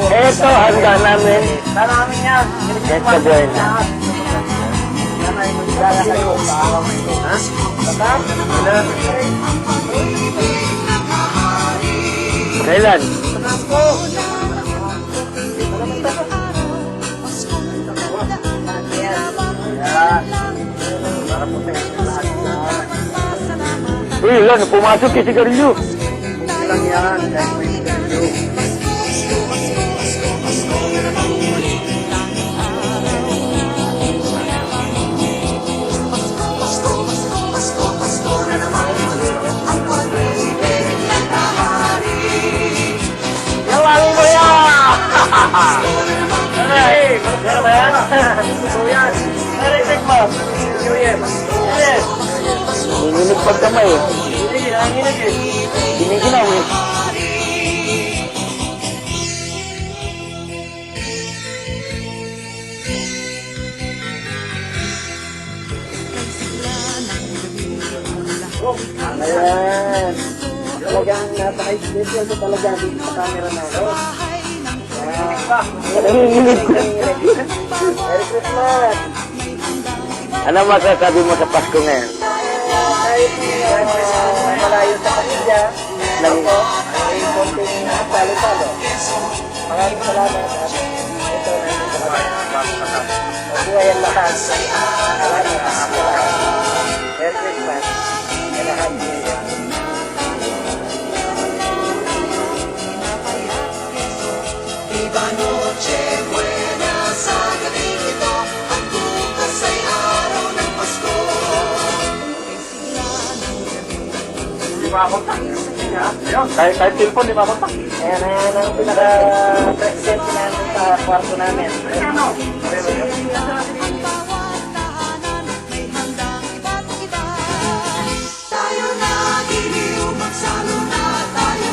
Ito, handa namin. Namin yan. Yes, kabuhay na. Yan ay magdala kayo. Ha? Tatap? Ilan? Kailan? Tatap ko. Yan. Para po tayo lahat yan. Uy, yan, pumasok yung sigarilyo. Lang yan. Kahit may interview. Nawali mo yan! Hey! Meron ba yan? Ito yan. Merry Christmas! New Year! Yes! Nininig pag kamay eh. Hindi, nanginig eh. Giniginaw eh. Ayan. Talagang napaka-special ko talaga dito sa camera na ako. Nanginginig ko. Merry Christmas! Ano masasabi mo sa Pasko ngayon? Kahit malayo sa pamilya, ako ay konting palo-palo. Maraming salamat at ito na yung salamat. Mabuhay ang lahat. Salamat. Merry Christmas. And a Happy New Year. Iba noche buena sa gabing ito, ang bukas ay araw ng Pasko. Di ba ako tak? Kahit telepon, di ba ako tak? Ayan ang pinaka-president namin sa kwarto namin. Ano? Tayo na giliw, magsalo na tayo,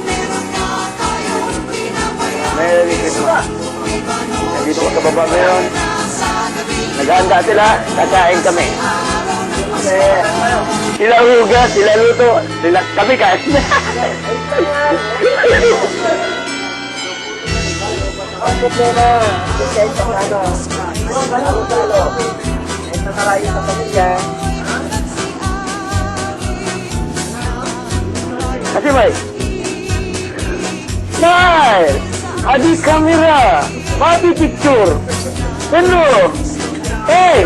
meron na tayong pinabayaan. Merry Christmas. Iba Nandito noche ko sa baba ngayon. sa gabing Naghahanda sila. Kakain kami. araw ng Pasko. Sila hugas, sila luto. Sila kami kain. Ang problema, kahit sa ano, halo-halo. Kahit na malayo sa pamilya, Kasi may. Smile! Adi kamera! Papi picture! Hello! Hey!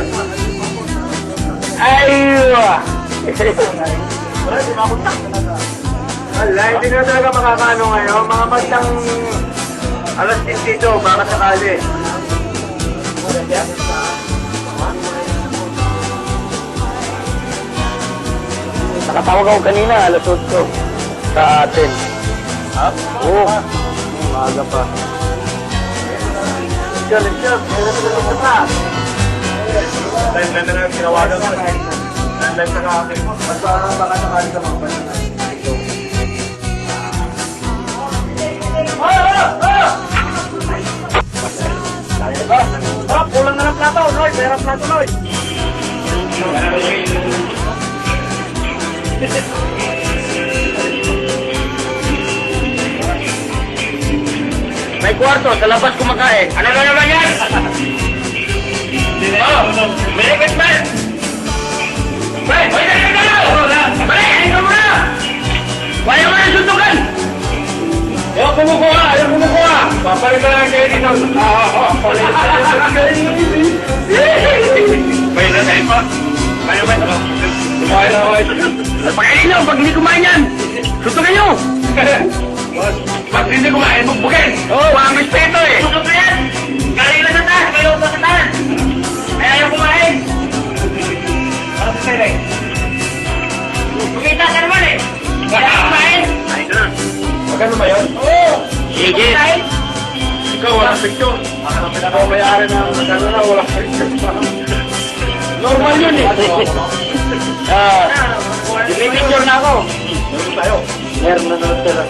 Aywa! wala, di makuntak talaga. Wala, hindi na talaga makakaano ngayon. Mga magtang alas 10 dito, baka sakali. Nakatawag ako kanina, alas 8 sa atin. Oo. Maaga pa. Let's go. Live na lang tinawagan ko. Live na kakakin mo. Baka sakali ka magpapalala. Kulang na ng plato, Noy. Meron plato, Noy. May kwarto, sa labas kumakain. Ano na naman yan? Oh, Merry Christmas! Bay, bay na kayo na! Bay, ayun mo na! Kaya mo na suntukan! Ayaw kumukuha, ayaw kumukuha! Papalit na lang kayo dito. Papalit na lang kayo dito. Bay na tayo pa. Kayo ba? Kumain na ako. Pagkain nyo, pag hindi kumain yan, suntukan nyo! Pag hindi kumain, bugbukin. Walang respeto eh! Tutok na yan! Galing na sa taas, kayo sa taas! Ay, ayaw kumain! Para sa sa'yo, Bukita ka naman eh! Ayaw kumain! Ay na. Magkano ba yun? Oo! Sige. Kumain? Ikaw, walang picture. Ako may-ari na magkano na, walang picture. Normal yun eh. Picture na ako. Meron tayo. Meron na naman sila.